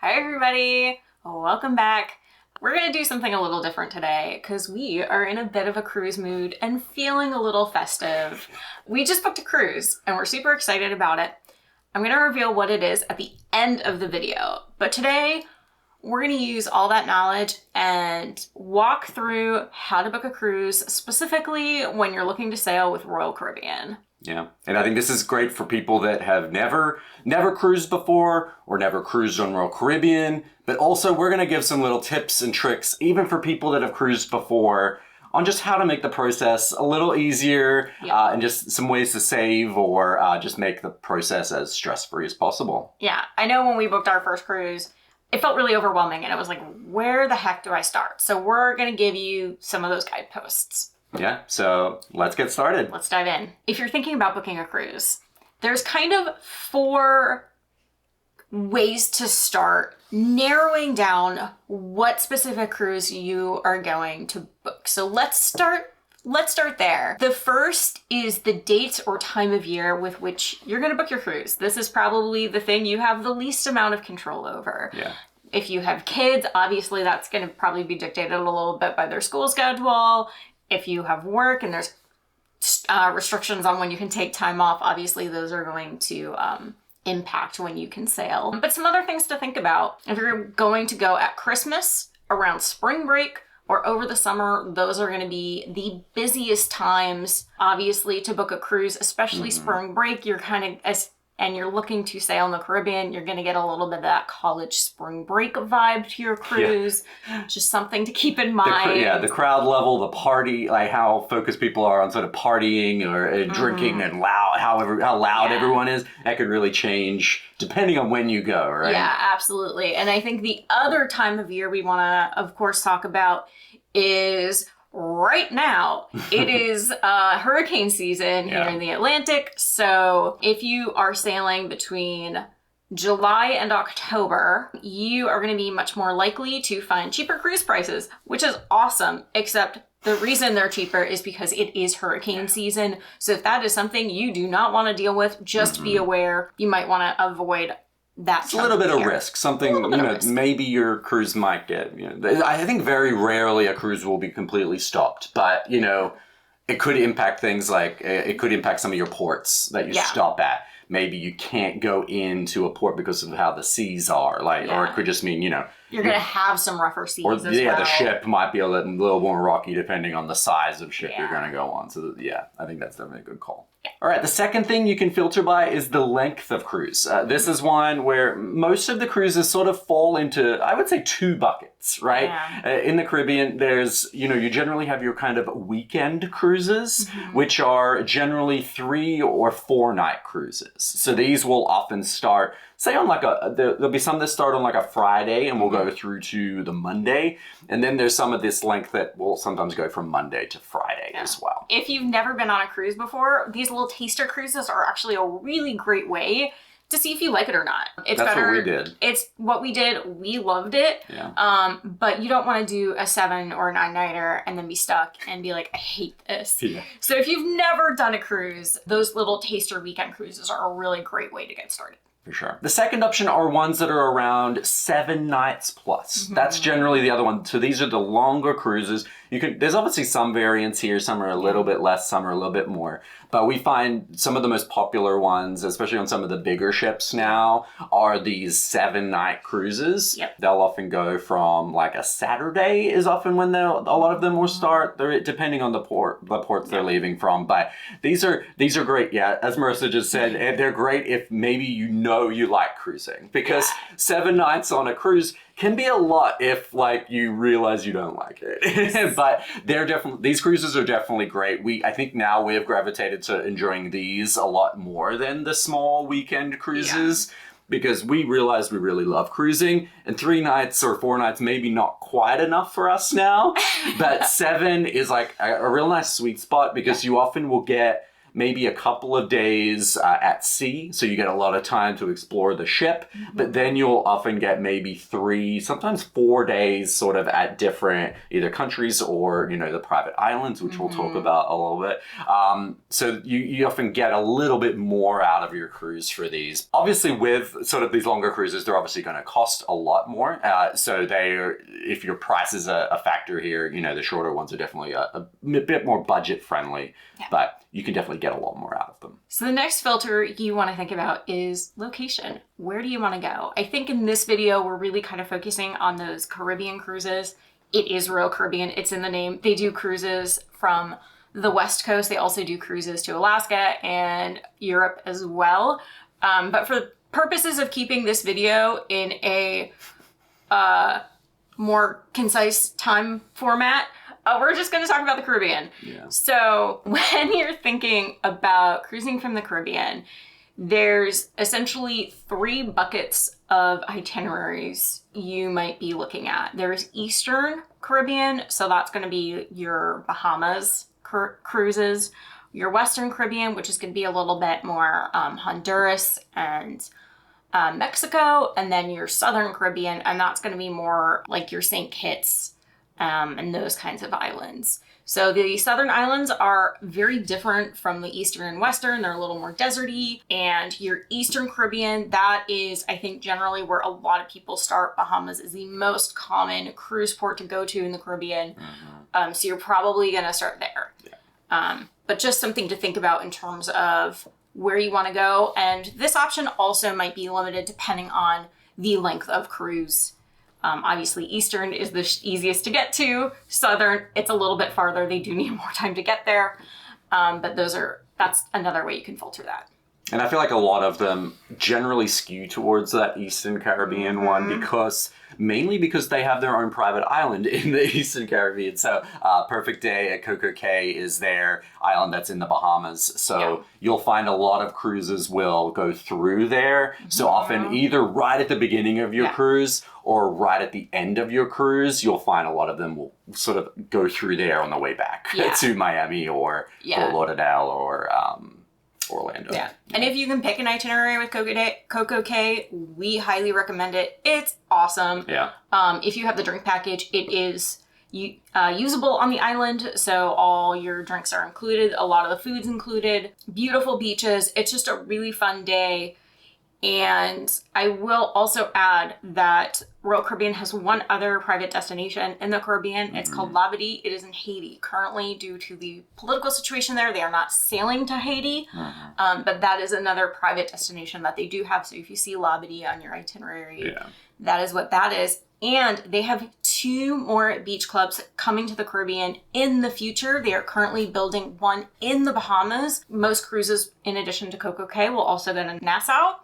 Hi everybody, welcome back. We're gonna do something a little different today because we are in a bit of a cruise mood and feeling a little festive. We just booked a cruise and we're super excited about it. I'm gonna reveal what it is at the end of the video, but today we're gonna use all that knowledge and walk through how to book a cruise, specifically when you're looking to sail with Royal Caribbean. Yeah, and I think this is great for people that have never cruised before or never cruised on Royal Caribbean, but also we're going to give some little tips and tricks, even for people that have cruised before, on just how to make the process a little easier and just some ways to save or just make the process as stress-free as possible. Yeah, I know when we booked our first cruise, it felt really overwhelming and it was like, where the heck do I start? So we're going to give you some of those guideposts. Yeah, so let's get started. Let's dive in. If you're thinking about booking a cruise, there's kind of 4 ways to start narrowing down what specific cruise you are going to book. So let's start there. The first is the date or time of year with which you're going to book your cruise. This is probably the thing you have the least amount of control over. Yeah. If you have kids, obviously that's going to probably be dictated a little bit by their school schedule. If you have work and there's restrictions on when you can take time off, obviously those are going to impact when you can sail. But some other things to think about. If you're going to go at Christmas, around spring break, or over the summer, those are going to be the busiest times, obviously, to book a cruise, especially spring break. You're and you're looking to sail in the Caribbean, you're going to get a little bit of that college spring break vibe to your cruise. Yeah. Just something to keep in mind. The crowd level, the party, like how focused people are on sort of partying or drinking and how loud everyone is. That could really change depending on when you go, right? Yeah, absolutely. And I think the other time of year we want to, of course, talk about is right now. It is hurricane season here in the Atlantic. So if you are sailing between July and October, you are going to be much more likely to find cheaper cruise prices, which is awesome, except the reason they're cheaper is because it is hurricane season. So if that is something you do not want to deal with, just be aware you might want to avoid that. It's a little bit of risk. Something, maybe your cruise might get, I think very rarely a cruise will be completely stopped, but, it could impact things like, it could impact some of your ports that you stop at. Maybe you can't go into a port because of how the seas are, or it could just mean, you're going to have some rougher seas as well. The ship might be a little more rocky depending on the size of ship you're going to go on. So I think that's definitely a good call. Yeah. All right, the second thing you can filter by is the length of cruise. This is one where most of the cruises sort of fall into, I would say, 2 buckets, right? Yeah. In the Caribbean, there's, you generally have your kind of weekend cruises, which are generally 3 or 4 night cruises. So these will often start, say on there'll be some that start on a Friday and will go through to the Monday. And then there's some of this length that will sometimes go from Monday to Friday as well. If you've never been on a cruise before, these little taster cruises are actually a really great way to see if you like it or not. That's what we did. It's what we did. We loved it. Yeah. But you don't want to do a 7 or a 9-nighter and then be stuck and be like, I hate this. Yeah. So if you've never done a cruise, those little taster weekend cruises are a really great way to get started. For sure. The second option are ones that are around 7 nights plus. That's generally the other one. So these are the longer cruises. There's obviously some variance here. Some are a little bit less, some are a little bit more. But we find some of the most popular ones, especially on some of the bigger ships now, are these 7-night cruises. Yep. They'll often go from a Saturday is often when a lot of them will start. They're depending on the ports they're leaving from. But these are great. Yeah, as Marissa just said, they're great if maybe you like cruising, because 7 nights on a cruise can be a lot if you realize you don't like it. But these cruises are definitely great. I think now we have gravitated to enjoying these a lot more than the small weekend cruises. Because we realized we really love cruising, and 3 nights or 4 nights maybe not quite enough for us now, but 7 is a real nice sweet spot, because you often will get maybe a couple of days at sea, so you get a lot of time to explore the ship, but then you'll often get maybe 3, sometimes 4 days sort of at different either countries or, the private islands, which we'll talk about a little bit. So you often get a little bit more out of your cruise for these. Obviously, with sort of these longer cruises, they're obviously going to cost a lot more. So if your price is a factor here, the shorter ones are definitely a bit more budget friendly, but you can definitely get a lot more out of them. So the next filter you want to think about is location. Where do you want to go? I think in this video, we're really kind of focusing on those Caribbean cruises. It is Royal Caribbean. It's in the name. They do cruises from the West Coast. They also do cruises to Alaska and Europe as well. But for purposes of keeping this video in a more concise time format, we're just going to talk about the Caribbean. Yeah. So when you're thinking about cruising from the Caribbean, there's essentially 3 buckets of itineraries you might be looking at. There's Eastern Caribbean, so that's going to be your Bahamas cruises. Your Western Caribbean, which is going to be a little bit more Honduras and Mexico, and then your Southern Caribbean, and that's going to be more like your St. Kitts and those kinds of islands. So the Southern islands are very different from the Eastern and Western. They're a little more deserty. And your Eastern Caribbean, that is, I think, generally where a lot of people start. Bahamas is the most common cruise port to go to in the Caribbean. So you're probably going to start there. Yeah. But just something to think about in terms of where you want to go. And this option also might be limited depending on the length of cruise. Obviously, Eastern is the easiest to get to. Southern, it's a little bit farther. They do need more time to get there. But that's another way you can filter that. And I feel like a lot of them generally skew towards that Eastern Caribbean one mainly because they have their own private island in the Eastern Caribbean. So Perfect Day at Coco Cay is their island that's in the Bahamas. So you'll find a lot of cruises will go through there. So often either right at the beginning of your cruise or right at the end of your cruise, you'll find a lot of them will sort of go through there on the way back to Miami or Fort Lauderdale or Orlando. Yeah. And if you can pick an itinerary with Coco Cay, we highly recommend it. It's awesome. Yeah. If you have the drink package, it is usable on the island. So all your drinks are included. A lot of the food's included. Beautiful beaches. It's just a really fun day. And I will also add that Royal Caribbean has one other private destination in the Caribbean. It's called Labadee. It is in Haiti. Currently, due to the political situation there, they are not sailing to Haiti. But that is another private destination that they do have. So if you see Labadee on your itinerary, that is what that is. And they have 2 more beach clubs coming to the Caribbean in the future. They are currently building one in the Bahamas. Most cruises, in addition to Coco Cay, will also go to Nassau.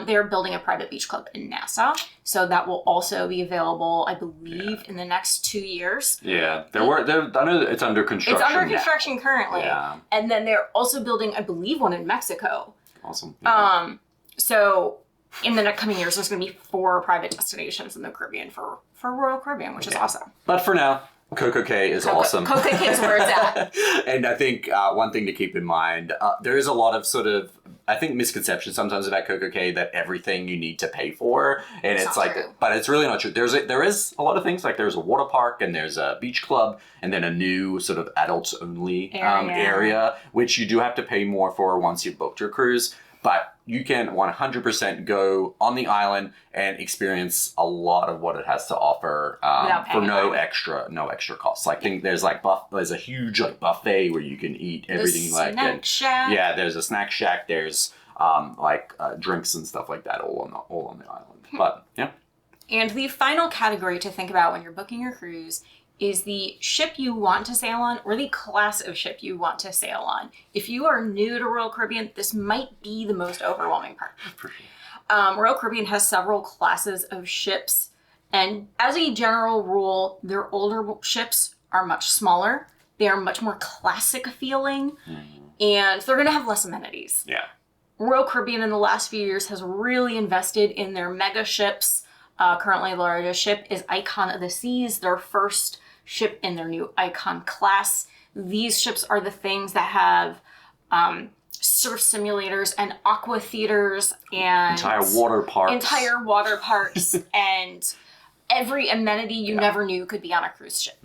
They are building a private beach club in Nassau. So that will also be available, I believe, in the next 2 years. Yeah. I know it's under construction. It's under construction currently. Yeah. And then they're also building, I believe, one in Mexico. Awesome. Yeah. So in the next coming years, there's going to be 4 private destinations in the Caribbean for Royal Caribbean, which is awesome. But for now, Coco Cay is awesome. Coco Cay is where it's at. And I think one thing to keep in mind, there is a lot of sort of, I think, misconception sometimes about Coco Cay that everything you need to pay for. And it's like, true. But it's really not true. There is a lot of things, like there's a water park and there's a beach club and then a new sort of adults only area, which you do have to pay more for once you've booked your cruise. But you can 100% go on the island and experience a lot of what it has to offer for no extra cost. Like there's a huge like buffet where you can eat everything snack shack. Yeah, there's a snack shack. There's drinks and stuff like that all on the island. But yeah. And the final category to think about when you're booking your cruise is the ship you want to sail on or the class of ship you want to sail on. If you are new to Royal Caribbean, this might be the most overwhelming part. For sure. Royal Caribbean has several classes of ships, and as a general rule, their older ships are much smaller. They are much more classic feeling, and they're going to have less amenities. Yeah. Royal Caribbean in the last few years has really invested in their mega ships. Currently, the largest ship is Icon of the Seas, their first ship in their new Icon class. These ships are the things that have surf simulators and aqua theaters and entire water parks and every amenity you never knew could be on a cruise ship.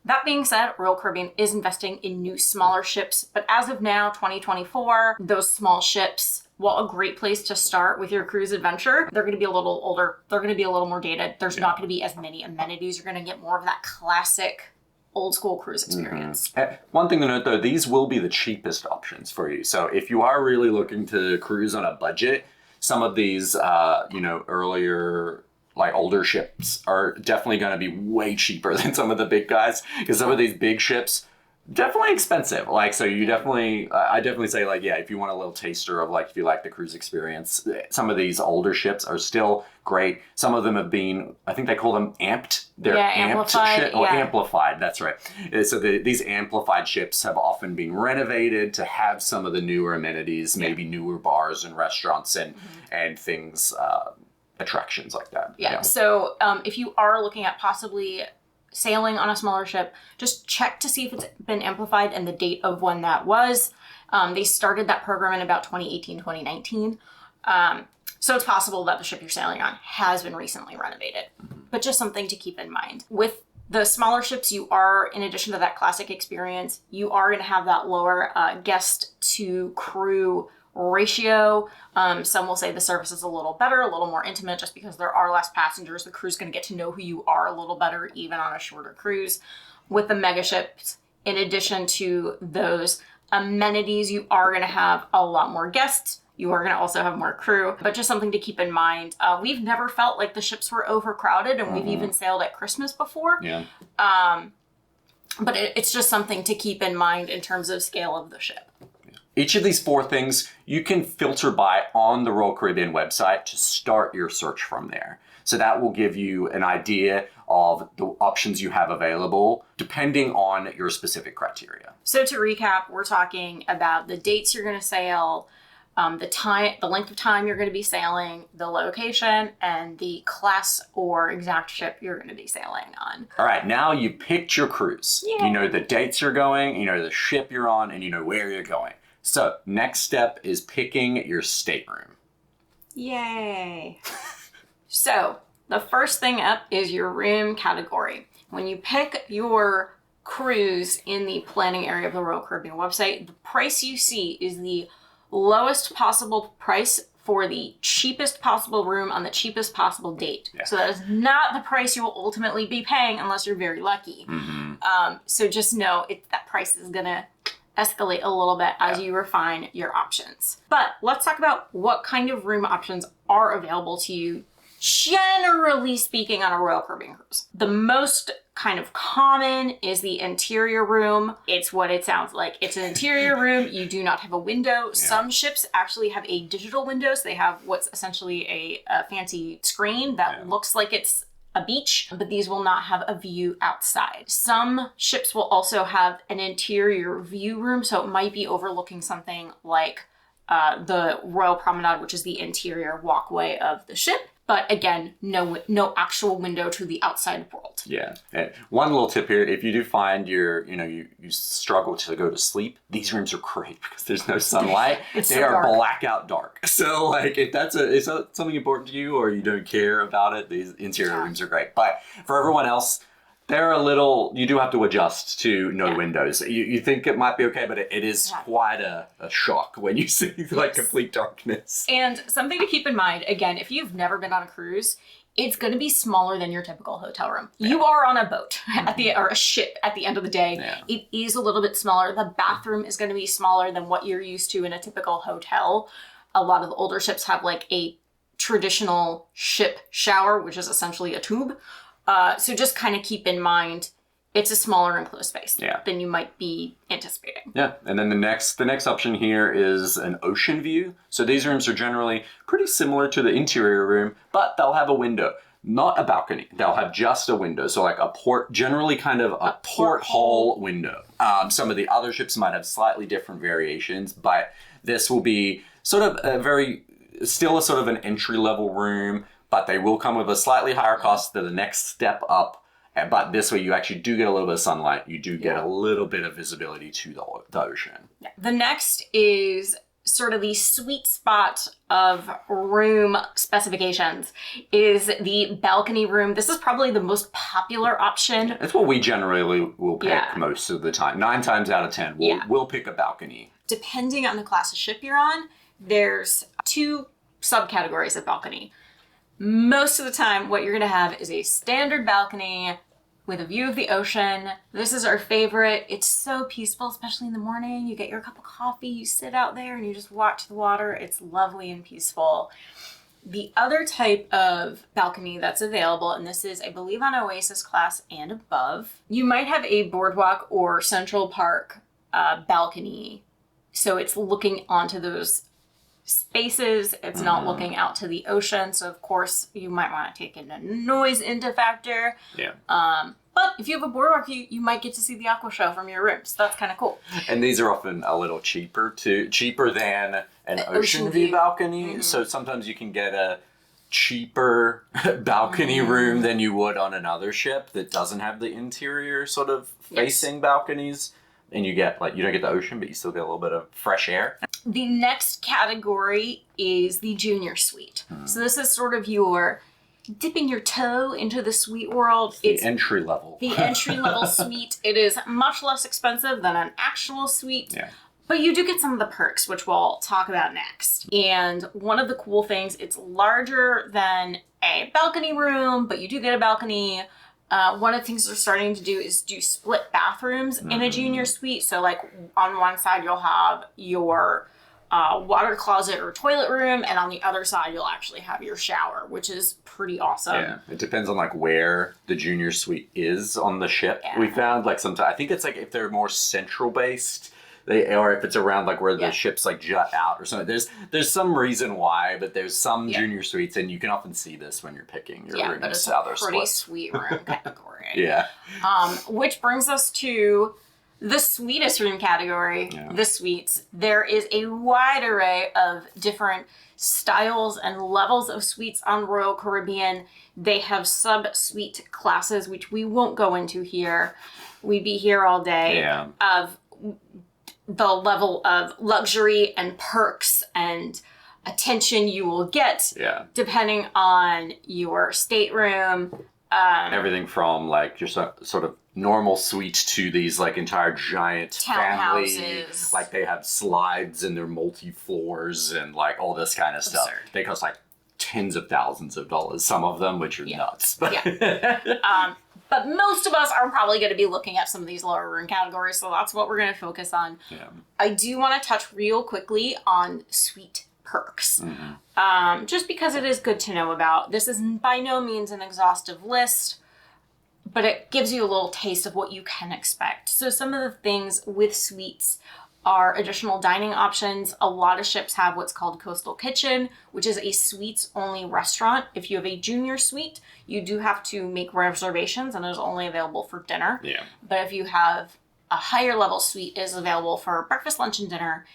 That being said, Royal Caribbean is investing in new smaller ships, but as of now, 2024, those small ships, while a great place to start with your cruise adventure, they're going to be a little older, they're going to be a little more dated, there's not going to be as many amenities, you're going to get more of that classic old school cruise experience. One thing to note though, these will be the cheapest options for you. So if you are really looking to cruise on a budget, some of these, earlier, like older ships are definitely going to be way cheaper than some of the big guys, because some of these big ships, definitely expensive. Like, so you definitely, I definitely say like, yeah, if you want a little taster of like, if you like the cruise experience, some of these older ships are still great. Some of them have been, I think they call them amped. They're amplified. Amplified. That's right. So these amplified ships have often been renovated to have some of the newer amenities, maybe newer bars and restaurants and things, attractions like that. Yeah. So if you are looking at possibly sailing on a smaller ship, just check to see if it's been amplified and the date of when that was. They started that program in about 2018, 2019. So it's possible that the ship you're sailing on has been recently renovated, but just something to keep in mind. With the smaller ships, you are, in addition to that classic experience, you are going to have that lower guest to crew ratio. Some will say the service is a little better, a little more intimate, just because there are less passengers. The crew's going to get to know who you are a little better, even on a shorter cruise. With the mega ships, in addition to those amenities, you are going to have a lot more guests. You are going to also have more crew, but just something to keep in mind. We've never felt like the ships were overcrowded, and we've even sailed at Christmas before. Yeah. But it's just something to keep in mind in terms of scale of the ship. Each of these 4 things you can filter by on the Royal Caribbean website to start your search from there. So that will give you an idea of the options you have available depending on your specific criteria. So to recap, we're talking about the dates you're going to sail, the length of time you're going to be sailing, the location, and the class or exact ship you're going to be sailing on. All right, now you picked your cruise. Yay. You know the dates you're going, you know the ship you're on, and you know where you're going. So next step is picking your stateroom. Yay! So the first thing up is your room category. When you pick your cruise in the planning area of the Royal Caribbean website, the price you see is the lowest possible price for the cheapest possible room on the cheapest possible date. Yeah. So that is not the price you will ultimately be paying unless you're very lucky. So just know that price is going to escalate a little bit as you refine your options. But let's talk about what kind of room options are available to you, generally speaking, on a Royal Caribbean cruise. The most kind of common is the interior room. It's what it sounds like. It's an interior room. You do not have a window. Yeah. Some ships actually have a digital window, so they have what's essentially a fancy screen that looks like it's a beach, but these will not have a view outside. Some ships will also have an interior view room, so it might be overlooking something like the Royal Promenade, which is the interior walkway of the ship. But again, no actual window to the outside world. Yeah. And one little tip here, if you do find you struggle to go to sleep, these rooms are great because there's no sunlight. They are blackout dark. So like if that's something important to you or you don't care about it, these interior rooms are great. But for everyone else, they're you do have to adjust to no windows. You think it might be okay, but it is quite a shock when you see like complete darkness. And something to keep in mind, again, if you've never been on a cruise, it's going to be smaller than your typical hotel room. Yeah. You are on a boat or a ship at the end of the day. Yeah. It is a little bit smaller. The bathroom is going to be smaller than what you're used to in a typical hotel. A lot of the older ships have like a traditional ship shower, which is essentially a tube. So just kind of keep in mind, it's a smaller enclosed space than you might be anticipating. Yeah, and then the next option here is an ocean view. So these rooms are generally pretty similar to the interior room, but they'll have a window, not a balcony. They'll have just a window, so like generally kind of a porthole window. Some of the other ships might have slightly different variations, but this will be sort of still a sort of an entry-level room, but they will come with a slightly higher cost to the next step up. But this way you actually do get a little bit of sunlight. You do get a little bit of visibility to the ocean. Yeah. The next is sort of the sweet spot of room specifications is the balcony room. This is probably the most popular option. It's what we generally will pick most of the time. 9 times out of 10, we'll pick a balcony. Depending on the class of ship you're on, there's 2 subcategories of balcony. Most of the time, what you're going to have is a standard balcony with a view of the ocean. This is our favorite. It's so peaceful, especially in the morning. You get your cup of coffee, you sit out there and you just watch the water. It's lovely and peaceful. The other type of balcony that's available, and this is, I believe, on Oasis class and above, you might have a boardwalk or Central Park balcony. So it's looking onto those spaces. It's not looking out to the ocean. So of course you might want to take in a noise into factor. Yeah. But if you have a boardwalk, you might get to see the aqua show from your room. So that's kind of cool. And these are often a little cheaper than an ocean view balcony. So sometimes you can get a cheaper balcony room than you would on another ship that doesn't have the interior sort of facing balconies. And you get, you don't get the ocean, but you still get a little bit of fresh air. The next category is the junior suite. So this is sort of your dipping your toe into the suite world. It's the entry level. The entry level suite. It is much less expensive than an actual suite. Yeah. But you do get some of the perks, which we'll talk about next. And one of the cool things, it's larger than a balcony room, but you do get a balcony. One of the things they're starting to do is do split bathrooms in a junior suite. So like on one side you'll have your water closet or toilet room, and on the other side you'll actually have your shower, which is pretty awesome. Yeah, it depends on where the junior suite is on the ship. Yeah. We found sometimes, I think it's if they're more central based, or if it's around where the ships jut out or something. There's some reason why, but there's some junior suites, and you can often see this when you're picking your room. But it's a pretty sweet room category. Yeah. Which brings us to the sweetest room category, the suites. There is a wide array of different styles and levels of suites on Royal Caribbean. They have sub-suite classes, which we won't go into here. We'd be here all day. Yeah. Of the level of luxury and perks and attention you will get depending on your stateroom. Everything from just a sort of normal suite to these entire giant family. They have slides and they're multi-floors and all this kind of stuff. Absurd. They cost tens of thousands of dollars, some of them, which are nuts. But But most of us are probably going to be looking at some of these lower room categories, so that's what we're going to focus on. Yeah. I do want to touch real quickly on suite perks, just because it is good to know about. This is by no means an exhaustive list, but it gives you a little taste of what you can expect. So some of the things with suites are additional dining options. A lot of ships have what's called Coastal Kitchen, which is a suites-only restaurant. If you have a junior suite, you do have to make reservations, and it is only available for dinner. Yeah. But if you have a higher level suite, it is available for breakfast, lunch, and dinner.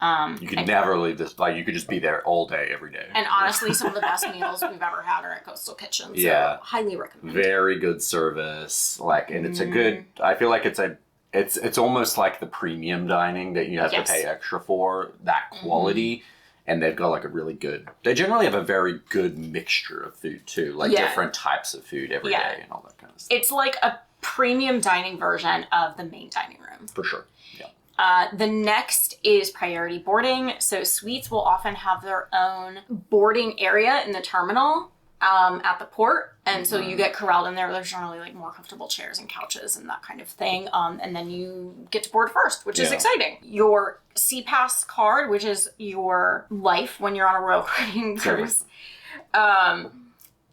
You could never leave this. You could just be there all day, every day. And honestly, some of the best meals we've ever had are at Coastal Kitchen. So highly recommend. Very good service. And it's a good. I feel like it's almost like the premium dining that you have to pay extra for, that quality. And they've got a really good, they generally have a very good mixture of food too, different types of food every day and all that kind of stuff. It's like a premium dining version of the main dining room. For sure, yeah. The next is priority boarding. So suites will often have their own boarding area in the terminal at the port. And so you get corralled in there. There's generally more comfortable chairs and couches and that kind of thing. And then you get to board first, which is exciting. Your SeaPass card, which is your life when you're on a Royal Caribbean cruise,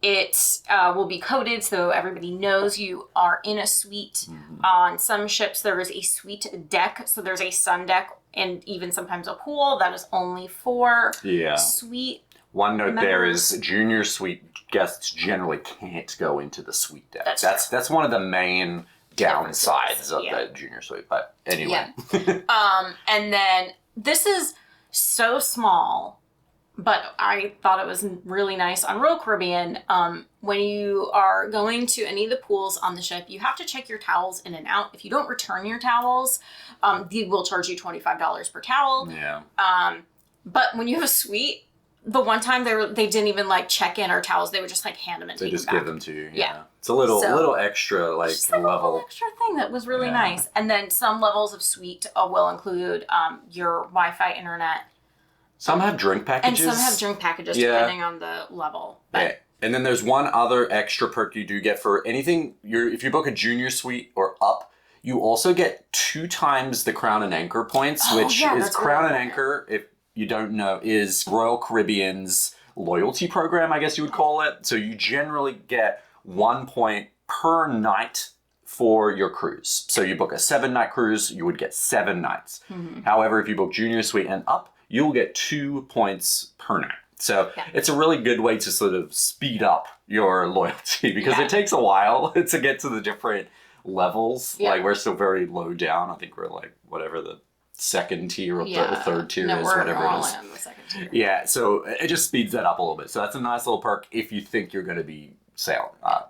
it will be coded so everybody knows you are in a suite. On some ships, there is a suite deck. So there's a sun deck and even sometimes a pool that is only for suite. One note there is junior suite guests generally can't go into the suite deck. That's one of the main downsides of the junior suite. But anyway. And then this is so small, but I thought it was really nice on Royal Caribbean. When you are going to any of the pools on the ship, you have to check your towels in and out. If you don't return your towels, they will charge you $25 per towel. Yeah. But when you have a suite, the one time they didn't even like check in our towels. They would just like hand them and They take just them back. give them to you. Yeah. It's a little extra like just like level. a little extra thing that was really nice. And then some levels of suite will include your Wi-Fi, internet. Some have drink packages. And some have drink packages depending on the level. But yeah. And then there's one other extra perk you do get for anything. If you book a junior suite or up, you also get 2 times the Crown and Anchor points, which is Crown and Anchor, if you don't know, is Royal Caribbean's loyalty program, I guess you would call it. So you generally get 1 point per night for your cruise. So you book a 7-night cruise, you would get 7 nights. Mm-hmm. However, if you book junior suite and up, you'll get 2 points per night. So it's a really good way to sort of speed up your loyalty because it takes a while to get to the different levels. Yeah. Like we're still very low down. I think we're like whatever the second tier or third tier is, whatever it is. On the second tier. Yeah, so it just speeds that up a little bit. So that's a nice little perk if you think you're going to be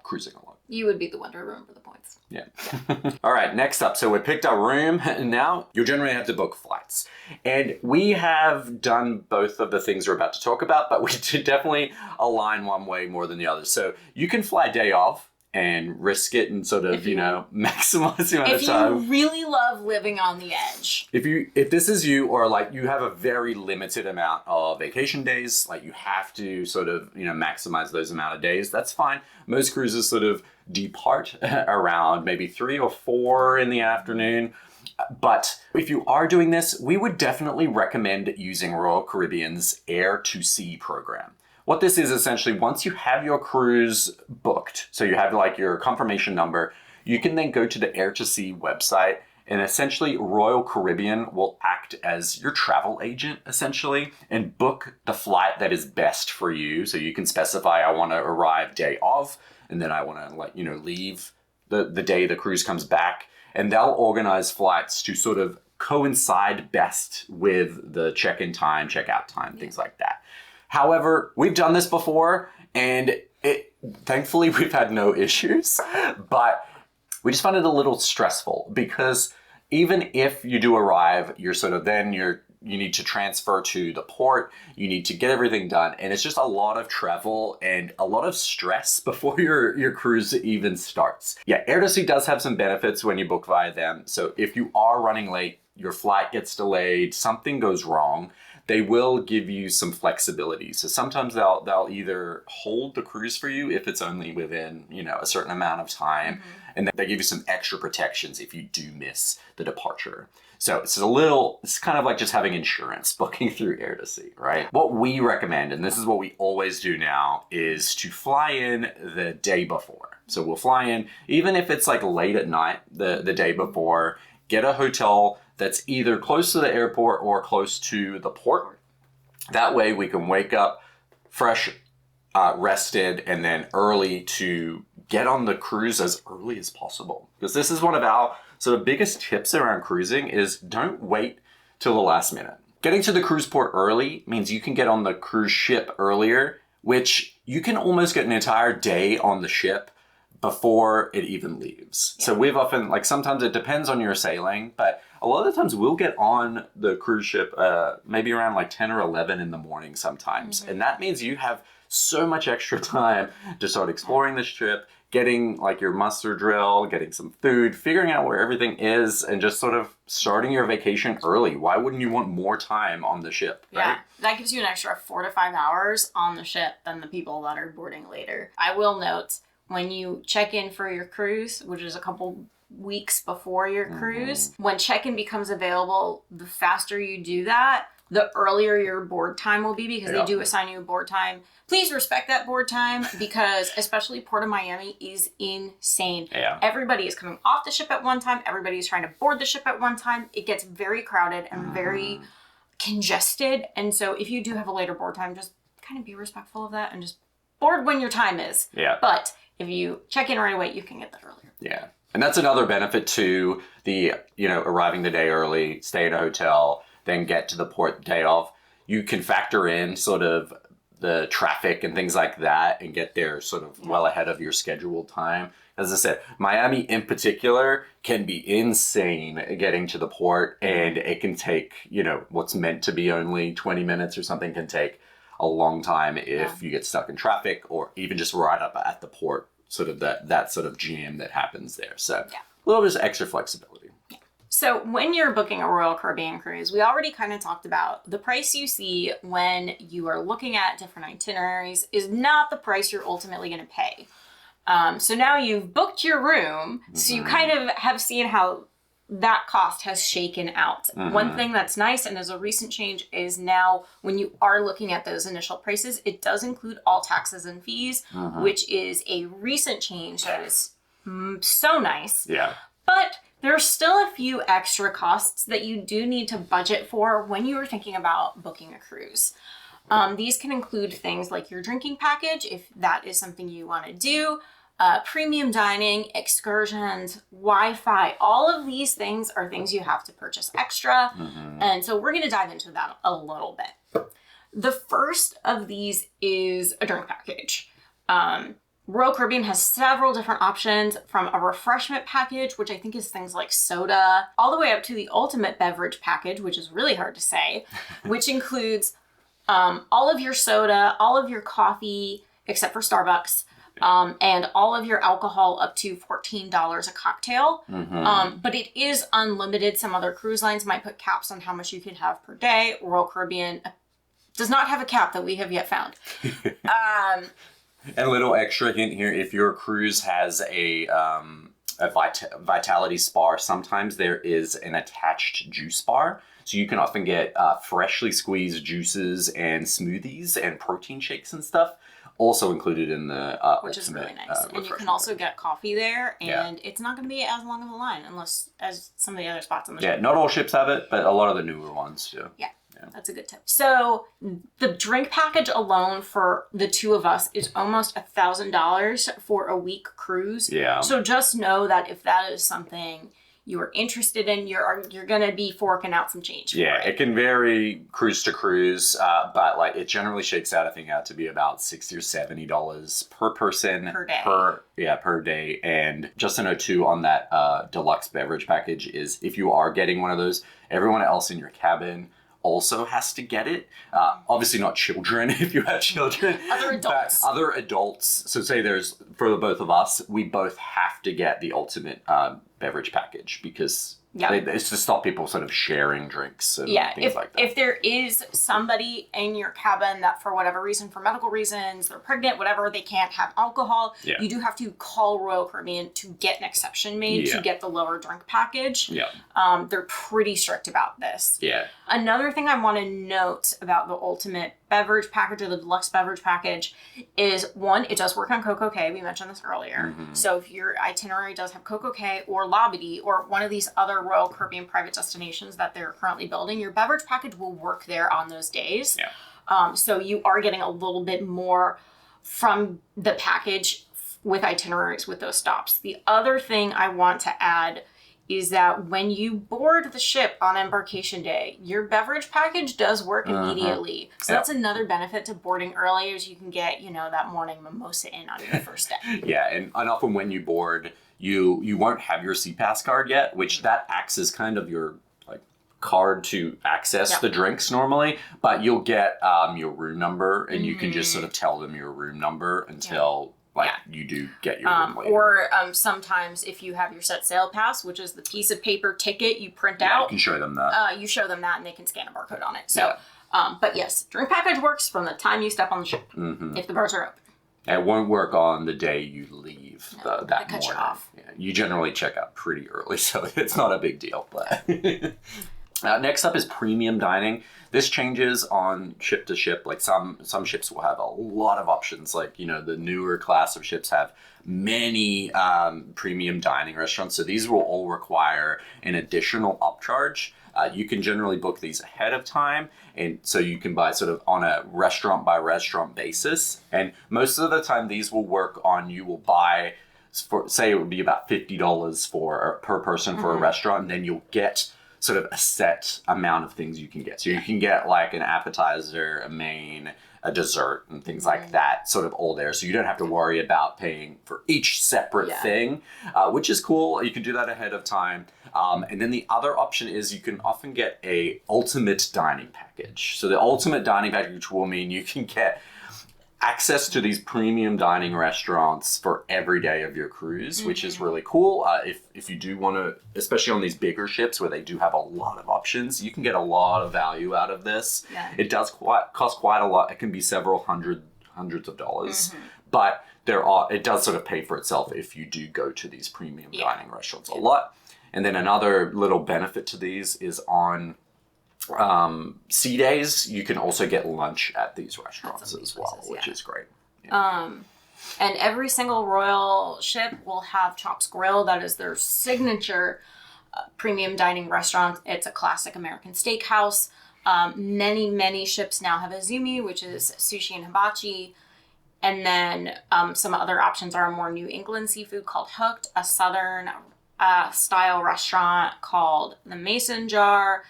cruising along. You would be the one to remember the points. Yeah. All right, next up. So we picked our room, and now you generally have to book flights. And we have done both of the things we're about to talk about, but we did definitely align one way more than the other. So you can fly a day off and risk it and sort of, maximize the amount of time. If you really love living on the edge. If this is you, or like you have a very limited amount of vacation days, like you have to sort of, maximize those amount of days, that's fine. Most cruises sort of depart around maybe 3 or 4 in the afternoon. But if you are doing this, we would definitely recommend using Royal Caribbean's Air to Sea program. What this is essentially, once you have your cruise booked, so you have like your confirmation number, you can then go to the Air to Sea website, and essentially Royal Caribbean will act as your travel agent essentially and book the flight that is best for you. So you can specify, I want to arrive day of, and then I want to leave the day the cruise comes back, and they'll organize flights to sort of coincide best with the check-in time, check-out time, things like that. However, we've done this before, and thankfully we've had no issues, but we just found it a little stressful because even if you do arrive, you're sort of you need to transfer to the port, you need to get everything done, and it's just a lot of travel and a lot of stress before your cruise even starts. Yeah, Air to Sea does have some benefits when you book via them. So if you are running late, your flight gets delayed, something goes wrong, they will give you some flexibility. So sometimes they'll either hold the cruise for you if it's only within, a certain amount of time. Mm-hmm. And then they give you some extra protections if you do miss the departure. So it's kind of like just having insurance booking through Air to Sea, right? What we recommend, and this is what we always do now, is to fly in the day before. So we'll fly in, even if it's like late at night, the day before, get a hotel that's either close to the airport or close to the port. That way we can wake up fresh, rested, and then early to get on the cruise as early as possible. Because this is one of our sort of biggest tips around cruising is don't wait till the last minute. Getting to the cruise port early means you can get on the cruise ship earlier, which you can almost get an entire day on the ship before it even leaves. Yeah. So we've often, sometimes it depends on your sailing, but a lot of the times we'll get on the cruise ship maybe around 10 or 11 in the morning sometimes. Mm-hmm. And that means you have so much extra time to start exploring the ship, getting your muster drill, getting some food, figuring out where everything is, and just sort of starting your vacation early. Why wouldn't you want more time on the ship, right? Yeah, that gives you an extra 4 to 5 hours on the ship than the people that are boarding later. I will note, when you check in for your cruise, which is a couple weeks before your cruise, when check-in becomes available, the faster you do that, the earlier your board time will be because they do assign you a board time. Please respect that board time because especially Port of Miami is insane. Yeah. Everybody is coming off the ship at one time. Everybody is trying to board the ship at one time. It gets very crowded and very congested. And so if you do have a later board time, just kind of be respectful of that and just board when your time is. Yeah. But if you check in right away, you can get that earlier. Yeah. And that's another benefit to the, arriving the day early, stay at a hotel, then get to the port the day off. you can factor in sort of the traffic and things like that and get there sort of well ahead of your scheduled time. As I said, Miami in particular can be insane getting to the port, and it can take, what's meant to be only 20 minutes or something can take a long time if you get stuck in traffic, or even just right up at the port, sort of that sort of jam that happens there. So a little bit of extra flexibility. So when you're booking a Royal Caribbean cruise, we already kind of talked about the price you see when you are looking at different itineraries is not the price you're ultimately going to pay. So now you've booked your room, so you kind of have seen how that cost has shaken out. One thing that's nice and is a recent change is now when you are looking at those initial prices, it does include all taxes and fees, which is a recent change that is so nice. Yeah. But there are still a few extra costs that you do need to budget for when you are thinking about booking a cruise. These can include things like your drinking package, if that is something you want to do, premium dining, excursions, Wi-Fi. All of these things are things you have to purchase extra. And so we're going to dive into that a little bit. The first of these is a drink package. Royal Caribbean has several different options, from a refreshment package, which I think is things like soda, all the way up to the ultimate beverage package, which is really hard to say, which includes all of your soda, all of your coffee, except for Starbucks, and all of your alcohol up to $14 a cocktail. But it is unlimited. Some other cruise lines might put caps on how much you can have per day. Royal Caribbean does not have a cap that we have yet found. And a little extra hint here, if your cruise has a Vitality Spa, sometimes there is an attached juice bar. So you can often get freshly squeezed juices and smoothies and protein shakes and stuff also included in the which is really nice. And you can also get coffee there, and it's not going to be as long of a line unless as some of the other spots on the ship. Yeah, not all ships have it, but a lot of the newer ones do. Yeah. That's a good tip. So the drink package alone for the two of us is almost $1,000 for a week cruise. Yeah. So just know that if that is something you are interested in, you're going to be forking out some change for it. It can vary cruise to cruise, but like it generally shakes out, I think, out to be about $60 or $70 per person per day. Per day. And just to note too on that deluxe beverage package is if you are getting one of those, everyone else in your cabin also has to get it. Obviously not children if you have children. Other adults. So say there's, for the both of us, we both have to get the ultimate beverage package because it's to stop people sort of sharing drinks and things like that. If there is somebody in your cabin that for whatever reason, for medical reasons, they're pregnant, whatever, they can't have alcohol, you do have to call Royal Caribbean to get an exception made to get the lower drink package. They're pretty strict about this. Another thing I want to note about the ultimate beverage package or the deluxe beverage package is, one, it does work on Coco Cay. We mentioned this earlier. So if your itinerary does have Coco Cay or Labadee or one of these other Royal Caribbean private destinations that they're currently building, your beverage package will work there on those days. So you are getting a little bit more from the package with itineraries with those stops. The other thing I want to add is that when you board the ship on embarkation day, your beverage package does work immediately. So that's another benefit to boarding early, is you can get, that morning mimosa in on your first day. And often when you board, you won't have your SeaPass card yet, which that acts as kind of your card to access the drinks normally, but you'll get your room number, and you can just sort of tell them your room number until you do get your room later. Or sometimes if you have your set sail pass, which is the piece of paper ticket you print out, you can show them that. You show them that and they can scan a barcode on it. So, but yes, drink package works from the time you step on the ship, if the bars are open. It won't work on the day you leave that cut morning. You off. You generally check out pretty early, so it's not a big deal. But next up is premium dining. This changes on ship to ship. Like some ships will have a lot of options. Like, the newer class of ships have many premium dining restaurants. So these will all require an additional upcharge. You can generally book these ahead of time. And so you can buy sort of on a restaurant by restaurant basis. And most of the time these will work on, you will buy, say it would be about $50 per person for a restaurant. And then you'll get sort of a set amount of things you can get. So you can get like an appetizer, a main, a dessert, and things like that, sort of all there. So you don't have to worry about paying for each separate thing, which is cool. You can do that ahead of time. And then the other option is you can often get a ultimate dining package. So the ultimate dining package will mean you can get access to these premium dining restaurants for every day of your cruise, which is really cool. If you do want to, especially on these bigger ships where they do have a lot of options, you can get a lot of value out of this. Yeah. It does cost quite a lot. It can be several hundreds of dollars, but it does sort of pay for itself if you do go to these premium dining restaurants a lot. And then another little benefit to these is on sea days, you can also get lunch at these restaurants as well, which is great. Yeah. And every single Royal ship will have Chops Grill. That is their signature premium dining restaurant. It's a classic American steakhouse. Many ships now have Azumi, which is sushi and hibachi. And then some other options are a more New England seafood called Hooked, a Southern style restaurant called the Mason Jar.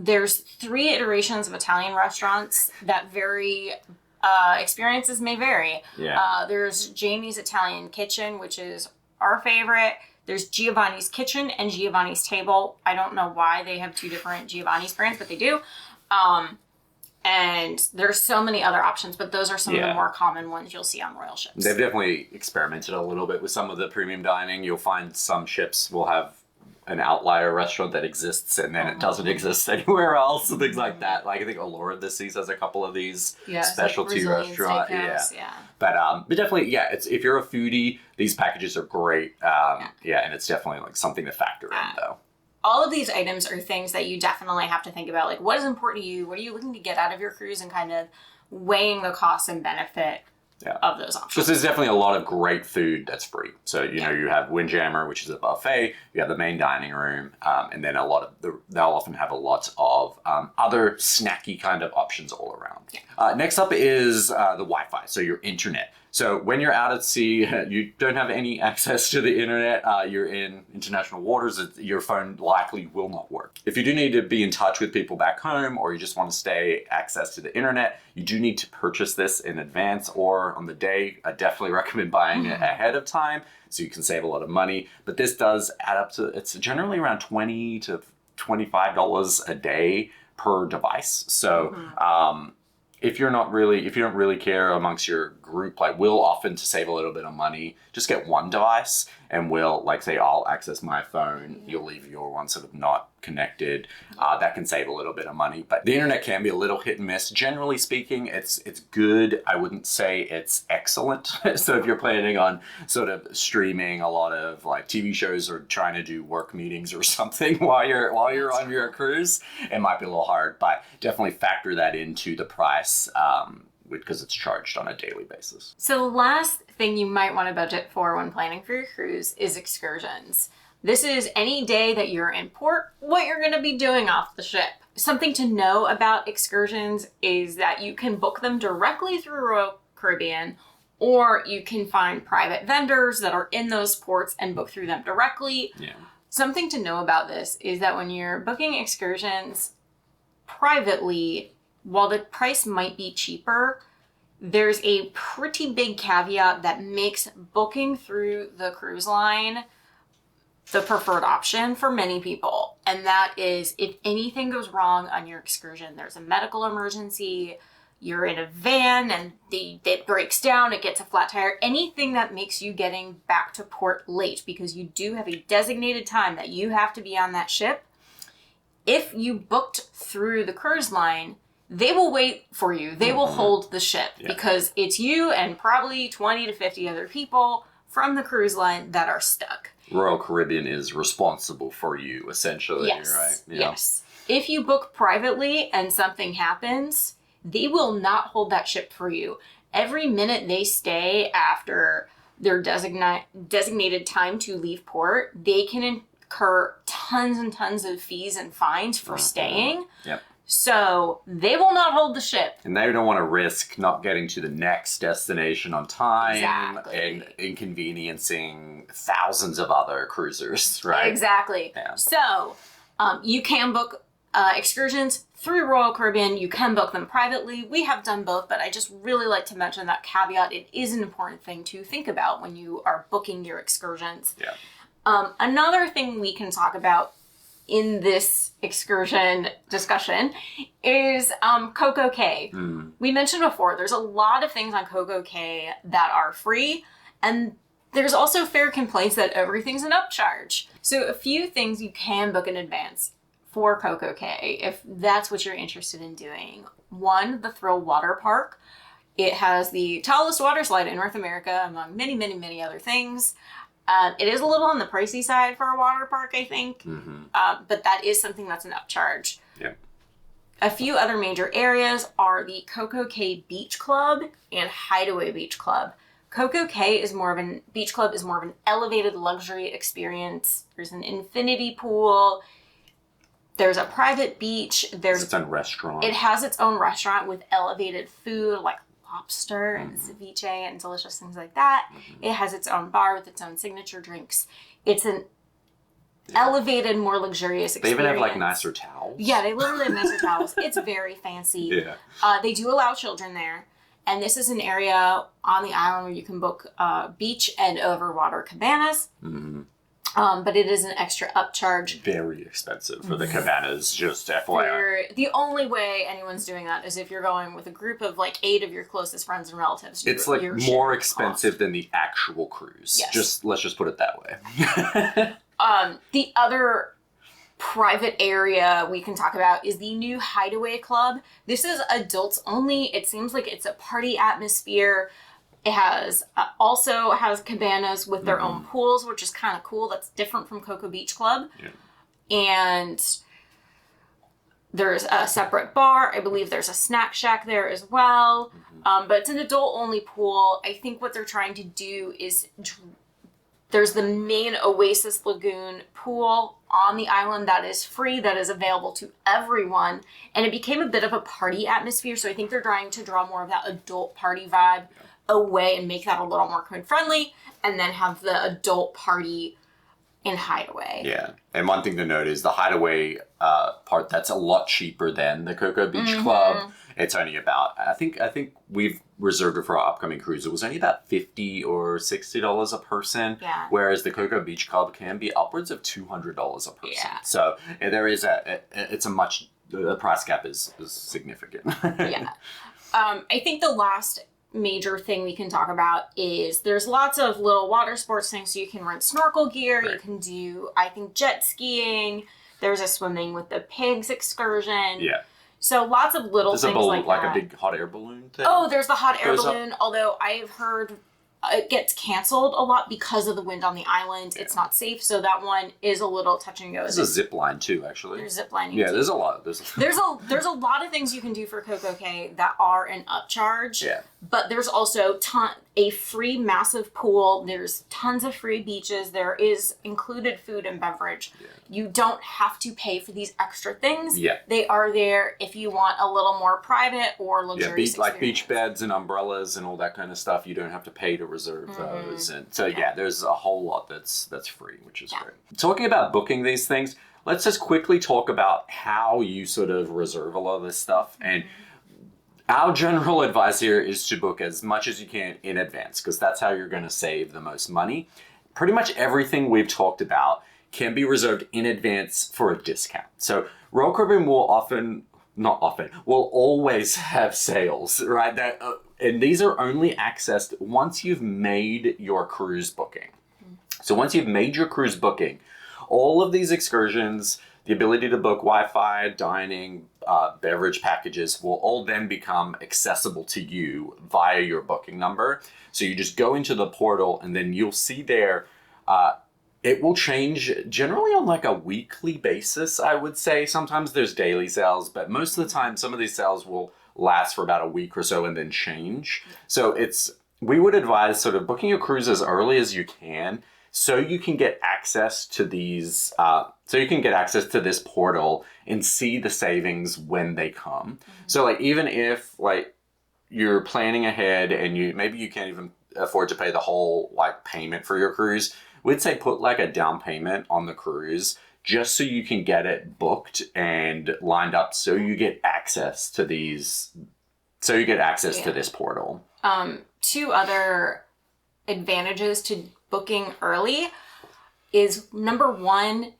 There's 3 iterations of Italian restaurants that vary. Experiences may vary. Yeah. There's Jamie's Italian Kitchen, which is our favorite. There's Giovanni's Kitchen and Giovanni's Table. I don't know why they have 2 different Giovanni's brands, but they do. And there's so many other options, but those are some of the more common ones you'll see on Royal ships. They've definitely experimented a little bit with some of the premium dining. You'll find some ships will have an outlier restaurant that exists and then it doesn't exist anywhere else and things like that. Like I think Allure this season has a couple of these specialty like restaurants. But definitely, if you're a foodie, these packages are great. And it's definitely like something to factor in though. All of these items are things that you definitely have to think about. Like, what is important to you? What are you looking to get out of your cruise, and kind of weighing the cost and benefit of those options. Because there's definitely a lot of great food that's free. So, you know, you have Windjammer, which is a buffet, you have the main dining room, and then they'll often have a lot of other snacky kind of options all around. Next up is the Wi-Fi, so your internet. So when you're out at sea, you don't have any access to the internet, you're in international waters, your phone likely will not work. If you do need to be in touch with people back home, or you just want to stay access to the internet, you do need to purchase this in advance or on the day. I definitely recommend buying it ahead of time so you can save a lot of money. But this does add up to, it's generally around $20 to $25 a day per device. So, if you don't really care amongst your group, like we'll often, to save a little bit of money, just get one device and we'll like say, I'll access my phone, you'll leave your one sort of not connected. That can save a little bit of money, but the internet can be a little hit and miss. Generally speaking, it's good. I wouldn't say it's excellent. So if you're planning on sort of streaming a lot of like TV shows or trying to do work meetings or something while you're on your cruise, it might be a little hard, but definitely factor that into the price because it's charged on a daily basis. So the last thing you might want to budget for when planning for your cruise is excursions. This is any day that you're in port, what you're going to be doing off the ship. Something to know about excursions is that you can book them directly through Royal Caribbean, or you can find private vendors that are in those ports and book through them directly. Yeah. Something to know about this is that when you're booking excursions privately, while the price might be cheaper, there's a pretty big caveat that makes booking through the cruise line the preferred option for many people. And that is, if anything goes wrong on your excursion, there's a medical emergency, you're in a van and it breaks down, it gets a flat tire, anything that makes you getting back to port late, because you do have a designated time that you have to be on that ship. If you booked through the cruise line, they will wait for you. They will hold the ship because it's you and probably 20 to 50 other people from the cruise line that are stuck. Royal Caribbean is responsible for you, essentially, right? Yeah. Yes. If you book privately and something happens, they will not hold that ship for you. Every minute they stay after their designated time to leave port, they can incur tons and tons of fees and fines for staying. Yep. So they will not hold the ship. And they don't want to risk not getting to the next destination on time and inconveniencing thousands of other cruisers, right? Exactly. Yeah. So You can book excursions through Royal Caribbean. You can book them privately. We have done both, but I just really like to mention that caveat. It is an important thing to think about when you are booking your excursions. Yeah. Another thing we can talk about in this excursion discussion is Coco Cay. We mentioned before, there's a lot of things on Coco Cay that are free, and there's also fair complaints that everything's an upcharge. So a few things you can book in advance for Coco Cay if that's what you're interested in doing. One, the Thrill Water Park. It has the tallest water slide in North America, among many, many, many other things. It is a little on the pricey side for a water park, I think, but that is something that's an upcharge. Yeah. A few other major areas are the Coco Cay Beach Club and Hideaway Beach Club. Coco Cay Beach Club is more of an elevated luxury experience. There's an infinity pool. There's a private beach. There's its own restaurant. It has its own restaurant with elevated food like lobster and ceviche and delicious things like that. It has its own bar with its own signature drinks. It's an elevated, more luxurious experience. They even have like nicer towels. Yeah, they literally have nicer towels. It's very fancy. Yeah. They do allow children there. And this is an area on the island where you can book beach and overwater cabanas. But it is an extra upcharge. Very expensive for the cabanas, just FYI. The only way anyone's doing that is if you're going with a group of like 8 of your closest friends and relatives. It's like more expensive than the actual cruise. Yes. Let's just put it that way. The other private area we can talk about is the new Hideaway Club. This is adults only. It seems like it's a party atmosphere. It also has cabanas with their own pools, which is kind of cool. That's different from Coco Beach Club. Yeah. And there's a separate bar. I believe there's a snack shack there as well. But it's an adult-only pool. I think what they're trying to do is there's the main Oasis Lagoon pool on the island that is free, that is available to everyone. And it became a bit of a party atmosphere. So I think they're trying to draw more of that adult party vibe away and make that a little more kid friendly, and then have the adult party in Hideaway. Yeah. And one thing to note is the Hideaway part, that's a lot cheaper than the Coco Beach Club. It's only about, I think we've reserved it for our upcoming cruise. It was only about $50 or $60 a person. Yeah. Whereas the Coco Beach Club can be upwards of $200 a person. Yeah. So there is the price gap is significant. Yeah. I think the last major thing we can talk about is there's lots of little water sports things. So you can rent snorkel gear. Right. You can do, I think, jet skiing. There's a swimming with the pigs excursion. Yeah. So lots of little things like that. Like a big hot air balloon thing? Oh, there's the hot air balloon. Although I've heard it gets canceled a lot because of the wind on the island. Yeah. It's not safe. So that one is a little touch and go. There's a zip line too, actually. There's zip lining. Yeah, too. there's a lot. There's a lot of things you can do for Coco Cay that are an upcharge. Yeah. But there's also a free massive pool. There's tons of free beaches. There is included food and beverage. Yeah. You don't have to pay for these extra things. Yeah. They are there if you want a little more private or luxurious like beach beds and umbrellas and all that kind of stuff. You don't have to pay to reserve those. And so there's a whole lot that's free, which is great. Talking about booking these things, let's just quickly talk about how you sort of reserve a lot of this stuff. And our general advice here is to book as much as you can in advance, because that's how you're going to save the most money. Pretty much everything we've talked about can be reserved in advance for a discount. So Royal Caribbean will always have sales, right? And these are only accessed once you've made your cruise booking. So once you've made your cruise booking, all of these excursions, the ability to book Wi-Fi, dining, beverage packages will all then become accessible to you via your booking number. So you just go into the portal and then you'll see there, it will change generally on like a weekly basis, I would say. Sometimes there's daily sales, but most of the time, some of these sales will last for about a week or so and then change. So we would advise sort of booking your cruise as early as you can, so you can get access to these, this portal and see the savings when they come. So like, even if like you're planning ahead and maybe you can't even afford to pay the whole like payment for your cruise, we'd say put like a down payment on the cruise just so you can get it booked and lined up so you get access to these, to this portal. Two other advantages to booking early is, number one,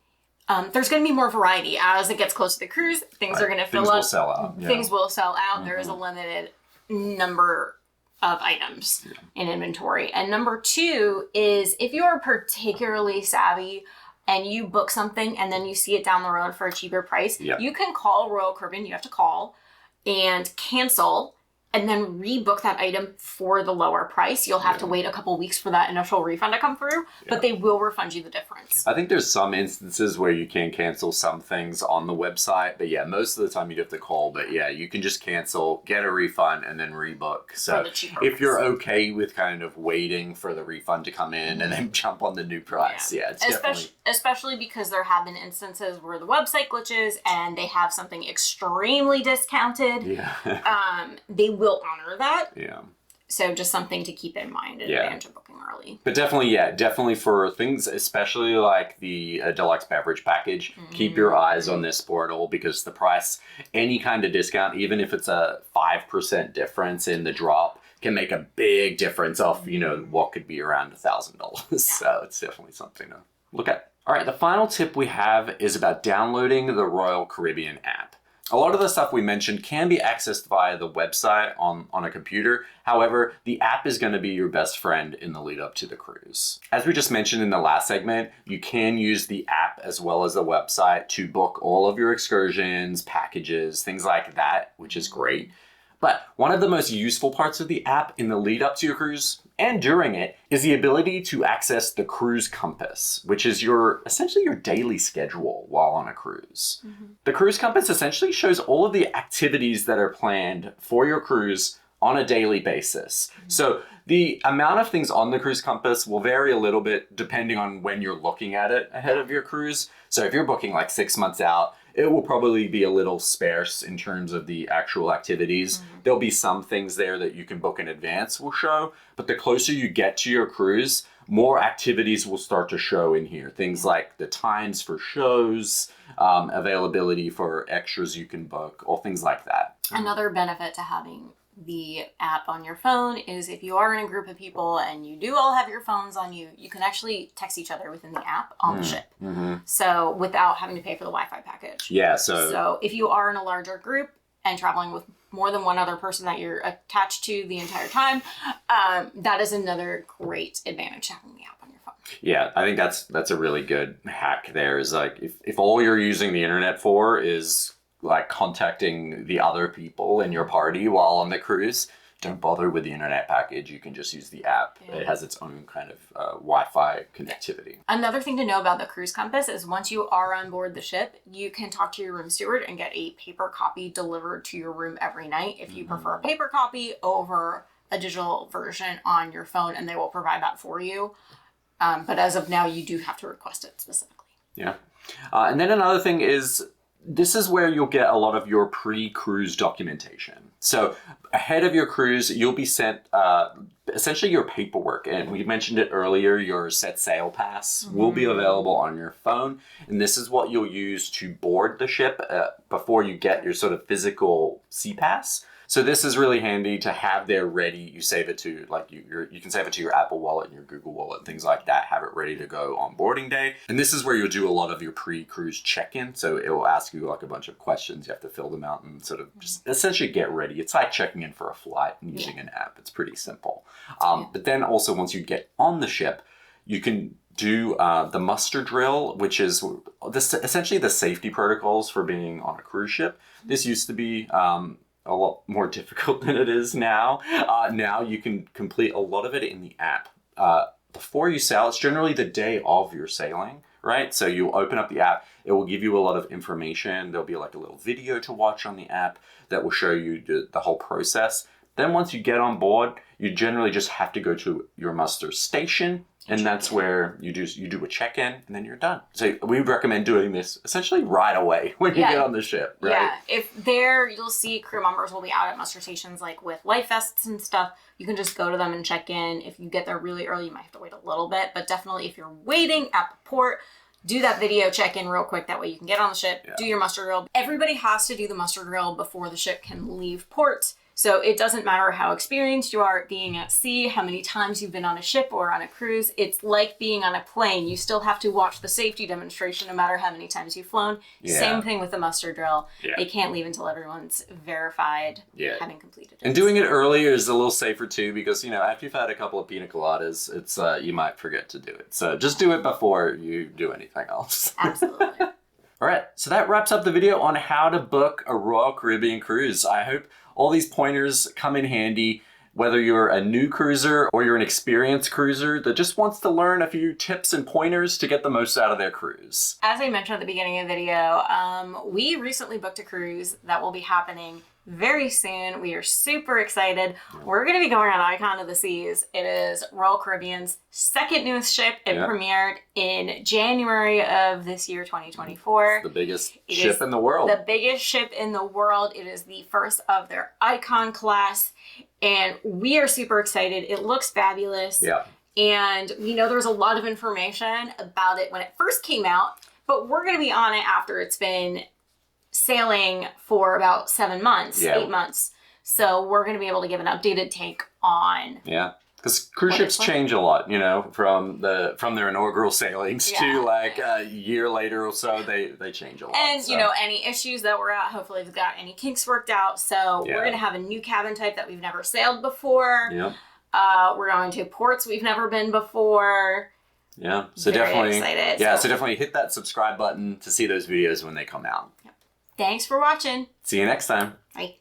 there's going to be more variety as it gets close to the cruise. Things are going to fill up. Things will sell out. Yeah. Things will sell out. There is a limited number of items in inventory. And number two is, if you are particularly savvy and you book something and then you see it down the road for a cheaper price, you can call Royal Caribbean. You have to call and cancel and then rebook that item for the lower price. You'll have to wait a couple weeks for that initial refund to come through, but they will refund you the difference. I think there's some instances where you can cancel some things on the website, but most of the time you'd have to call. But you can just cancel, get a refund, and then rebook. So if you're okay with kind of waiting for the refund to come in and then jump on the new price, it's especially because there have been instances where the website glitches and they have something extremely discounted. They will honor that. So just something to keep in mind in advance of booking early. But definitely for things, especially like the deluxe beverage package, keep your eyes on this portal, because the price, any kind of discount, even if it's a 5% difference in the drop, can make a big difference off, what could be around $1,000. So it's definitely something to look at. All right, the final tip we have is about downloading the Royal Caribbean app. A lot of the stuff we mentioned can be accessed via the website on a computer. However, the app is going to be your best friend in the lead up to the cruise. As we just mentioned in the last segment, you can use the app as well as the website to book all of your excursions, packages, things like that, which is great. But one of the most useful parts of the app in the lead up to your cruise and during it is the ability to access the cruise compass, which is essentially your daily schedule while on a cruise. The cruise compass essentially shows all of the activities that are planned for your cruise on a daily basis. So the amount of things on the cruise compass will vary a little bit depending on when you're looking at it ahead of your cruise. So if you're booking like 6 months out, it will probably be a little sparse in terms of the actual activities. There'll be some things there that you can book in advance will show, but the closer you get to your cruise, more activities will start to show in here. Things like the times for shows, availability for extras you can book, or things like that. Another benefit to having the app on your phone is, if you are in a group of people and you do all have your phones on you, you can actually text each other within the app on the ship. So without having to pay for the Wi-Fi package. So if you are in a larger group and traveling with more than one other person that you're attached to the entire time, that is another great advantage to having the app on your phone. Yeah, I think that's a really good hack there, is like if all you're using the internet for is like contacting the other people in your party while on the cruise, don't bother with the internet package. You can just use the app. It has its own kind of Wi-Fi connectivity. Another thing to know about the cruise compass is, once you are on board the ship, you can talk to your room steward and get a paper copy delivered to your room every night if you prefer a paper copy over a digital version on your phone, and they will provide that for you. But as of now, you do have to request it specifically. And then another thing is, this is where you'll get a lot of your pre-cruise documentation. So ahead of your cruise, you'll be sent essentially your paperwork. And we mentioned it earlier, your set sail pass will be available on your phone. And this is what you'll use to board the ship before you get your sort of physical sea pass. So this is really handy to have there ready. You save it to, like, you can save it to your Apple Wallet and your Google Wallet and things like that. Have it ready to go on boarding day. And this is where you'll do a lot of your pre-cruise check-in. So it will ask you like a bunch of questions. You have to fill them out and sort of just essentially get ready. It's like checking in for a flight and using an app. It's pretty simple. But then also, once you get on the ship, you can do the muster drill, which is essentially the safety protocols for being on a cruise ship. This used to be a lot more difficult than it is now. Now you can complete a lot of it in the app. Before you sail, it's generally the day of your sailing, right? So you open up the app, it will give you a lot of information. There'll be like a little video to watch on the app that will show you the whole process. Then once you get on board, you generally just have to go to your muster station, and that's where you do a check-in, and then you're done. So we recommend doing this essentially right away when you get on the ship, right? Yeah, you'll see crew members will be out at muster stations like with life vests and stuff. You can just go to them and check in. If you get there really early, you might have to wait a little bit, but definitely if you're waiting at the port, do that video check-in real quick. That way you can get on the ship, do your muster drill. Everybody has to do the muster drill before the ship can leave port. So it doesn't matter how experienced you are at being at sea, how many times you've been on a ship or on a cruise. It's like being on a plane. You still have to watch the safety demonstration no matter how many times you've flown. Same thing with the muster drill. They can't leave until everyone's verified having completed it. And doing it earlier is a little safer too, because, you know, after you've had a couple of pina coladas, it's you might forget to do it. So just do it before you do anything else. Absolutely. All right, so that wraps up the video on how to book a Royal Caribbean cruise. I hope all these pointers come in handy, whether you're a new cruiser or you're an experienced cruiser that just wants to learn a few tips and pointers to get the most out of their cruise. As I mentioned at the beginning of the video, we recently booked a cruise that will be happening very soon. We are super excited. We're going to be going on Icon of the Seas. It is Royal Caribbean's second newest ship. It premiered in January of this year, 2024. It's the biggest ship in the world. The biggest ship in the world. It is the first of their Icon class. And we are super excited. It looks fabulous. And we know there's a lot of information about it when it first came out, but we're going to be on it after it's been sailing for about 7 months, 8 months. So we're going to be able to give an updated take on. Because cruise ships change a lot, you know, from their inaugural sailings to like a year later or so, they change a lot. And, you know, any issues that we're at, hopefully we've got any kinks worked out. So we're going to have a new cabin type that we've never sailed before. We're going to ports we've never been before. So Very excited. So definitely hit that subscribe button to see those videos when they come out. Thanks for watching. See you next time. Bye.